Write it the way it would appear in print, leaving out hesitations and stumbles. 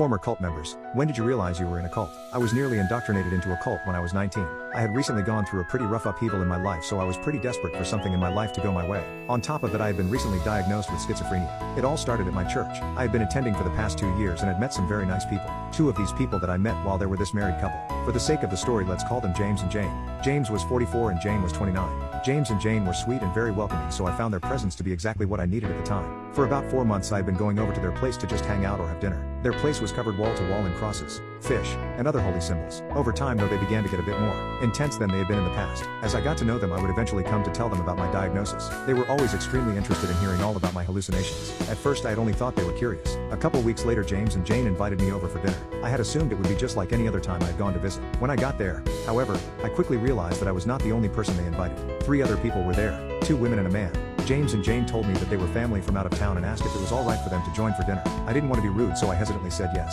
Former cult members, when did you realize you were in a cult? I was nearly indoctrinated into a cult when I was 19. I had recently gone through a pretty rough upheaval in my life, so I was pretty desperate for something in my life to go my way. On top of it, I had been recently diagnosed with schizophrenia. It all started at my church. I had been attending for the past 2 years and had met some very nice people. Two of these people that I met while they were this married couple. For the sake of the story, let's call them James and Jane. James was 44 and Jane was 29. James and Jane were sweet and very welcoming, so I found their presence to be exactly what I needed at the time. For about 4 months I had been going over to their place to just hang out or have dinner. Their place was covered wall to wall in crosses, fish, and other holy symbols. Over time though, they began to get a bit more intense than they had been in the past. As I got to know them, I would eventually come to tell them about my diagnosis. They were always extremely interested in hearing all about my hallucinations. At first I had only thought they were curious. A couple weeks later, James and Jane invited me over for dinner. I had assumed it would be just like any other time I had gone to visit. When I got there, however, I quickly realized that I was not the only person they invited. 3 other people were there, 2 women and a man. James and Jane told me that they were family from out of town and asked if it was alright for them to join for dinner. I didn't want to be rude, so I hesitantly said yes.